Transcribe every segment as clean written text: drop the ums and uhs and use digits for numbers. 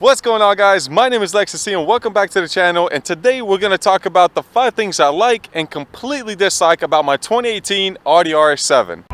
What's going on, guys? My name is Lextasy and welcome back to the channel, and today we're going to talk about the 5 things I like and completely dislike about my 2018 Audi RS7.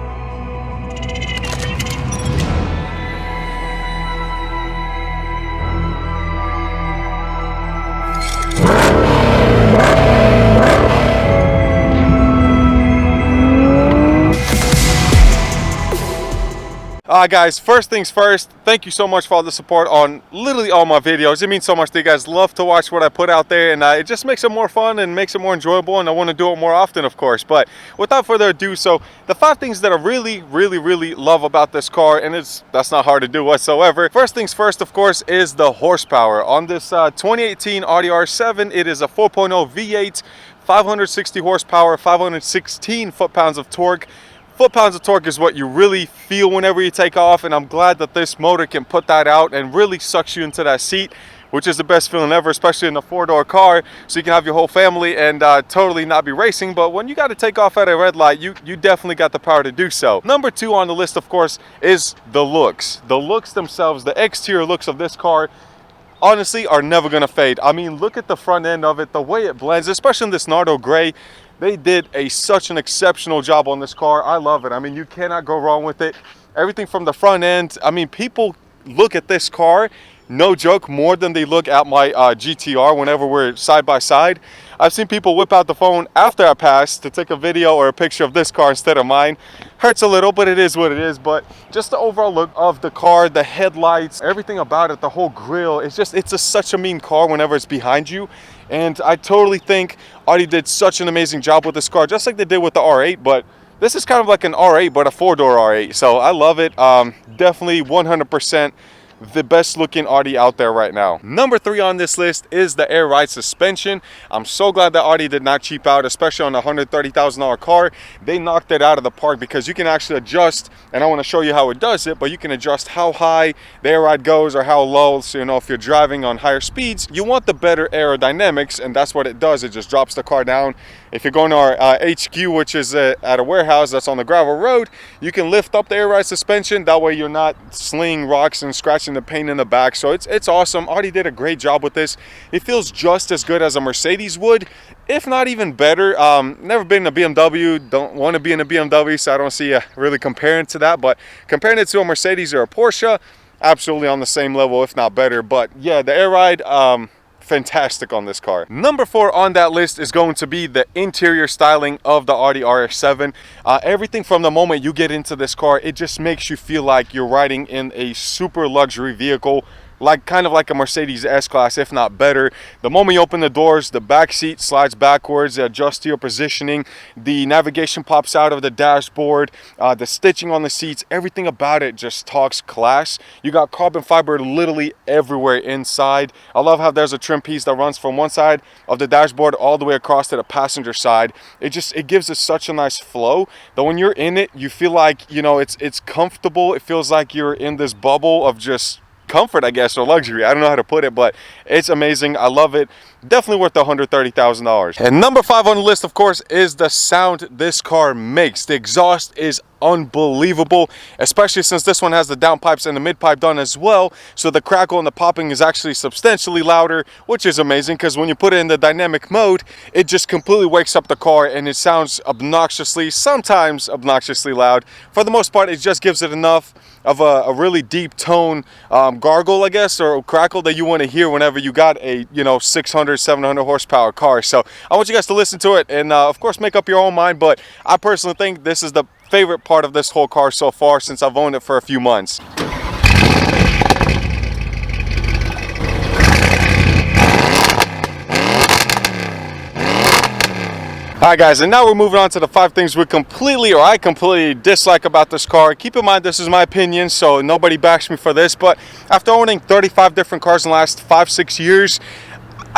Guys, first things first, thank you so much for all the support on literally all my videos. It means so much that you guys love to watch what I put out there, and it just makes it more fun and makes it more enjoyable, and I want to do it more often, of course. But without further ado, so the 5 things that I really love about this car, and that's not hard to do whatsoever. First things first, of course, is the horsepower. On this 2018 Audi RS7, it is a 4.0 V8, 560 horsepower, 516 foot-pounds of torque. Foot-pounds of torque is what you really feel whenever you take off, and I'm glad that this motor can put that out and really sucks you into that seat, which is the best feeling ever, especially in a 4-door car, so you can have your whole family and totally not be racing. But when you got to take off at a red light, you definitely got the power to do so. Number 2 on the list, of course, is the looks. The looks themselves, the exterior looks of this car, honestly, are never gonna fade. I mean, look at the front end of it, the way it blends, especially in this Nardo gray. They did such an exceptional job on this car. I love it. I mean, you cannot go wrong with it. Everything from the front end. I mean, people look at this car, no joke, more than they look at my GTR whenever we're side by side. I've seen people whip out the phone after I pass to take a video or a picture of this car instead of mine. Hurts a little, but it is what it is. But just the overall look of the car, the headlights, everything about it, the whole grille, it's such a mean car whenever it's behind you. And I totally think Audi did such an amazing job with this car, just like they did with the R8, but this is kind of like an R8, but a 4-door R8. So I love it. Definitely 100% the best looking Audi out there right now. Number 3 on this list is the air ride suspension. I'm so glad that Audi did not cheap out, especially on a $130,000 car. They knocked it out of the park because you can actually adjust, and I want to show you how it does it, but you can adjust how high the air ride goes or how low. So, you know, if you're driving on higher speeds, you want the better aerodynamics, and that's what it does. It just drops the car down. If you're going to our HQ, which is at a warehouse that's on the gravel road, you can lift up the air ride suspension. That way you're not slinging rocks and scratching the paint in the back. So it's awesome. Audi did a great job with this. It feels just as good as a Mercedes would, if not even better. Never been in a BMW, don't want to be in a BMW, so I don't see really comparing to that. But comparing it to a Mercedes or a Porsche, absolutely on the same level, if not better. But yeah, the air ride, fantastic on this car. Number 4 on that list is going to be the interior styling of the Audi RS7. Everything from the moment you get into this car, it just makes you feel like you're riding in a super luxury vehicle, kind of like a Mercedes S-Class, if not better. The moment you open the doors, the back seat slides backwards, adjusts to your positioning, the navigation pops out of the dashboard, the stitching on the seats, everything about it just talks class. You got carbon fiber literally everywhere inside. I love how there's a trim piece that runs from one side of the dashboard all the way across to the passenger side. It gives it such a nice flow that when you're in it, you feel like, you know, it's comfortable. It feels like you're in this bubble of just comfort, I guess, or luxury. I don't know how to put it, but it's amazing. I love it. Definitely worth the $130,000. And number 5 on the list, of course, is the sound this car makes. The exhaust is unbelievable, especially since this one has the downpipes and the mid-pipe done as well, so the crackle and the popping is actually substantially louder, which is amazing because when you put it in the dynamic mode, it just completely wakes up the car and it sounds sometimes obnoxiously loud. For the most part, it just gives it enough of a really deep tone gargle, I guess, or crackle that you want to hear whenever you got a 600, 700 horsepower car. So I want you guys to listen to it and of course make up your own mind, but I personally think this is the favorite part of this whole car so far since I've owned it for a few months. Alright guys, and now we're moving on to the 5 things I completely dislike about this car. Keep in mind, this is my opinion, so nobody backs me for this, but after owning 35 different cars in the last 5-6 years,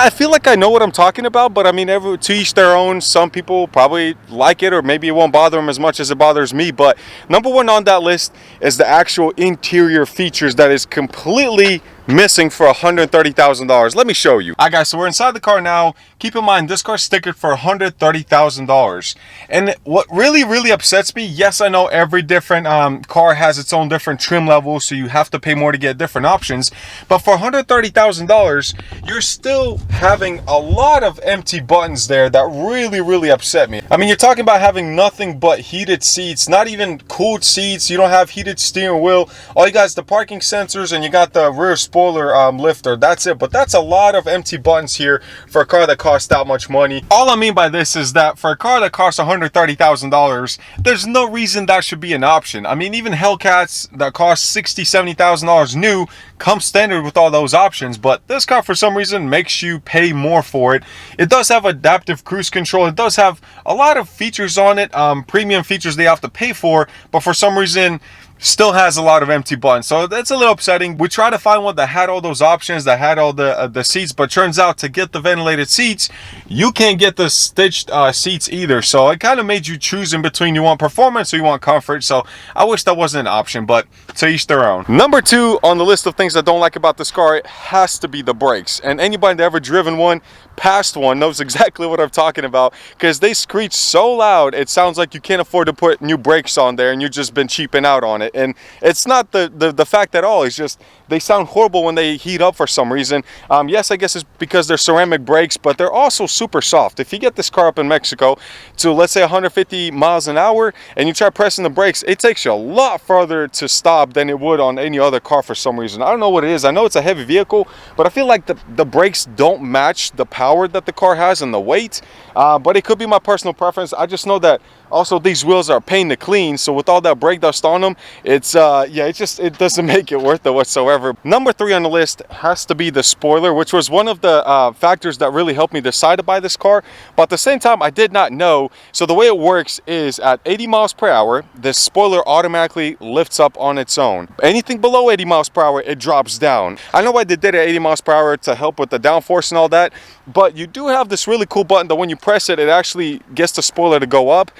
I feel like I know what I'm talking about, but I mean, to each their own. Some people probably like it, or maybe it won't bother them as much as it bothers me. But number 1 on that list is the actual interior features that is completely missing for $130,000. Let me show you. Alright guys, so we're inside the car now. Keep in mind, this car's stickered for $130,000. And what really upsets me, yes, I know every different car has its own different trim level, so you have to pay more to get different options. But for $130,000, you're still having a lot of empty buttons there that really upset me. I mean, you're talking about having nothing but heated seats, not even cooled seats. You don't have heated steering wheel. All you got is the parking sensors, and you got the rear spoiler lifter. That's it. But that's a lot of empty buttons here for a car that costs that much money. All I mean by this is that for a car that costs $130,000, there's no reason that should be an option. I mean, even Hellcats that cost $60,000, $70,000 new come standard with all those options, but this car for some reason makes you pay more for it. It does have adaptive cruise control. It does have a lot of features on it, premium features they have to pay for, but for some reason still has a lot of empty buttons. So that's a little upsetting. We tried to find one that had all those options, that had all the seats, but turns out to get the ventilated seats, you can't get the stitched seats either. So it kind of made you choose in between, you want performance or you want comfort. So I wish that wasn't an option, but to each their own. Number 2 on the list of things I don't like about this car, it has to be the brakes. And anybody that ever driven one, past one, knows exactly what I'm talking about, because they screech so loud it sounds like you can't afford to put new brakes on there and you've just been cheaping out on it. And it's not the fact at all, it's just they sound horrible when they heat up for some reason. Yes, I guess it's because they're ceramic brakes, but they're also super soft. If you get this car up in Mexico to, let's say, 150 miles an hour and you try pressing the brakes, it takes you a lot farther to stop than it would on any other car for some reason. I don't know what it is. I know it's a heavy vehicle, but I feel like the brakes don't match the power that the car has and the weight. But it could be my personal preference. I just know that also these wheels are a pain to clean, so with all that brake dust on them, it's yeah, it doesn't make it worth it whatsoever. Number 3 on the list has to be the spoiler, which was one of the factors that really helped me decide to buy this car, but at the same time I did not know. So the way it works is at 80 miles per hour, this spoiler automatically lifts up on its own. Anything below 80 miles per hour, it drops down. I know I did it at 80 miles per hour to help with the downforce and all that, but you do have this really cool button that when you press it, it actually gets the spoiler to go up.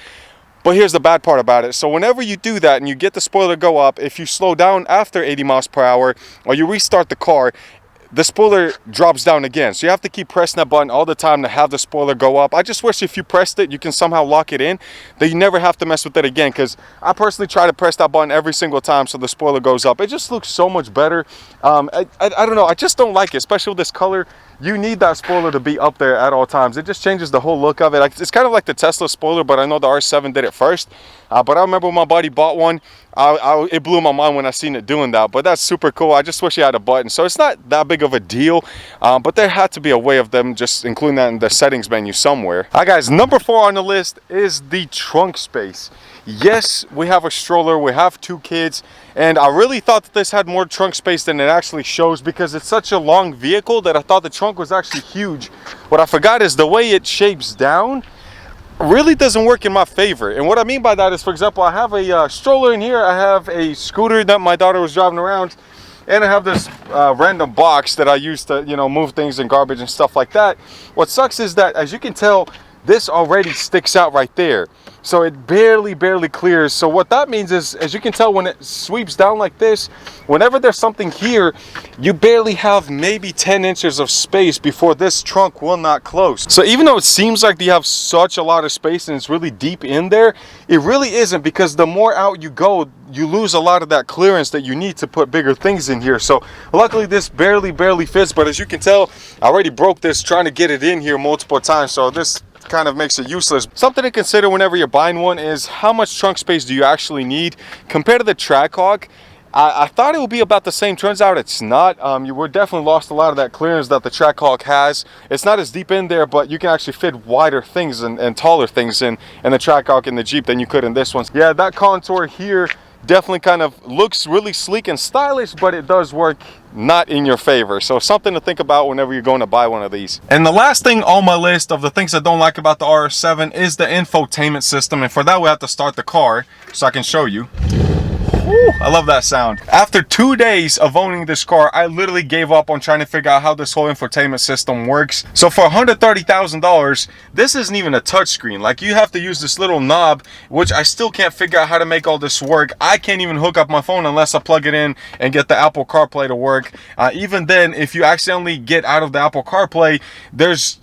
But here's the bad part about it. So whenever you do that and you get the spoiler to go up, if you slow down after 80 miles per hour or you restart the car, the spoiler drops down again. So you have to keep pressing that button all the time to have the spoiler go up. I just wish if you pressed it, you can somehow lock it in, that you never have to mess with it again, because I personally try to press that button every single time so the spoiler goes up. It just looks so much better. I don't know, I just don't like it, especially with this color. You need that spoiler to be up there at all times. It just changes the whole look of it. It's kind of like the Tesla spoiler, but I know the RS7 did it first. But I remember when my buddy bought one, it blew my mind when I seen it doing that. But that's super cool. I just wish you had a button. So it's not that big of a deal, but there had to be a way of them just including that in the settings menu somewhere. All right guys, number 4 on the list is the trunk space. Yes, we have a stroller, we have 2 kids, and I really thought that this had more trunk space than it actually shows, because it's such a long vehicle that I thought the trunk was actually huge. What I forgot is the way it shapes down really doesn't work in my favor. And what I mean by that is, for example, I have a stroller in here, I have a scooter that my daughter was driving around, and I have this random box that I use to, you know, move things and garbage and stuff like that. What sucks is that, as you can tell, this already sticks out right there. So it barely clears. So what that means is, as you can tell, when it sweeps down like this, whenever there's something here, you barely have maybe 10 inches of space before this trunk will not close. So even though it seems like you have such a lot of space and it's really deep in there, it really isn't, because the more out you go, you lose a lot of that clearance that you need to put bigger things in here. So luckily this barely fits, but as you can tell, I already broke this trying to get it in here multiple times. So this kind of makes it useless. Something to consider whenever you're buying one is how much trunk space do you actually need compared to the Trackhawk. I thought it would be about the same. Turns out it's not. You were definitely lost a lot of that clearance that the Trackhawk has. It's not as deep in there, but you can actually fit wider things and taller things in the Trackhawk and the Jeep than you could in this one. Yeah, that contour here definitely kind of looks really sleek and stylish, but it does work not in your favor. So something to think about whenever you're going to buy one of these. And the last thing on my list of the things I don't like about the RS7 is the infotainment system. And for that, we have to start the car so I can show you. Ooh, I love that sound. After 2 days of owning this car, I literally gave up on trying to figure out how this whole infotainment system works. So for $130,000, this isn't even a touchscreen. Like, you have to use this little knob, which I still can't figure out how to make all this work. I can't even hook up my phone unless I plug it in and get the Apple CarPlay to work. Even then, if you accidentally get out of the Apple CarPlay,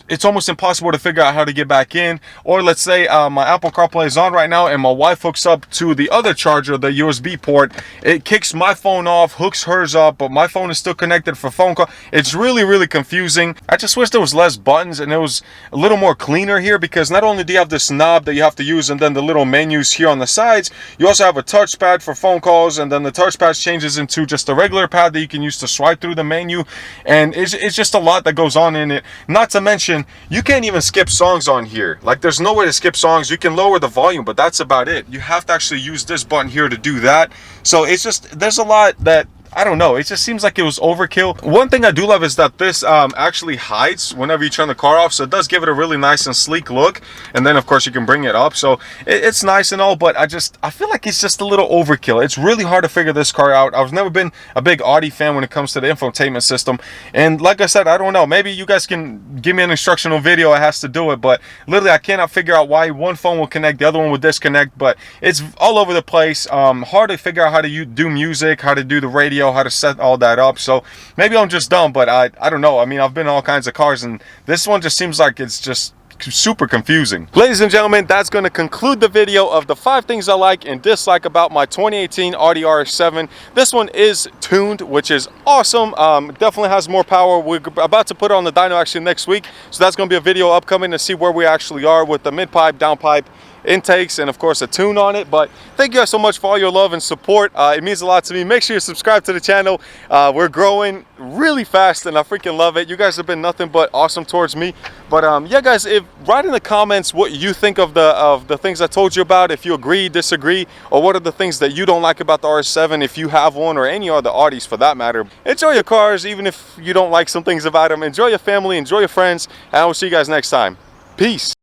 it's almost impossible to figure out how to get back in. Or let's say my Apple CarPlay is on right now and my wife hooks up to the other charger, the USB port. It kicks my phone off, hooks hers up, but my phone is still connected for phone call. It's really confusing. I just wish there was less buttons and it was a little more cleaner here, because not only do you have this knob that you have to use and then the little menus here on the sides, you also have a touchpad for phone calls, and then the touchpad changes into just a regular pad that you can use to swipe through the menu, and it's just a lot that goes on in it. Not to mention, you can't even skip songs on here. Like, there's no way to skip songs. You can lower the volume, but that's about it. You have to actually use this button here to do that. So it's just, there's a lot that, I don't know, it just seems like it was overkill. One thing I do love is that this actually hides whenever you turn the car off, so it does give it a really nice and sleek look. And then of course you can bring it up, so it's nice and all, but I feel like it's just a little overkill. It's really hard to figure this car out. I've never been a big Audi fan when it comes to the infotainment system, and like I said, I don't know, maybe you guys can give me an instructional video that has to do it, but literally I cannot figure out why one phone will connect, the other one will disconnect. But it's all over the place. Hard to figure out how to do music, how to do the radio, how to set all that up. So maybe I'm just dumb, but I don't know. I mean, I've been in all kinds of cars, and this one just seems like it's just super confusing. Ladies and gentlemen, that's going to conclude the video of the 5 things I like and dislike about my 2018 Audi RS7. This one is tuned, which is awesome. Definitely has more power. We're about to put it on the dyno actually next week, so that's going to be a video upcoming to see where we actually are with the mid-pipe, down-pipe intakes, and of course a tune on it. But thank you guys so much for all your love and support. It means a lot to me. Make sure you subscribe to the channel. We're growing really fast and I freaking love it. You guys have been nothing but awesome towards me. But yeah guys, write in the comments what you think of the things I told you about, if you agree, disagree, or what are the things that you don't like about the RS7, if you have one, or any other Audis for that matter. Enjoy your cars, even if you don't like some things about them. Enjoy your family, enjoy your friends, and I will see you guys next time. Peace.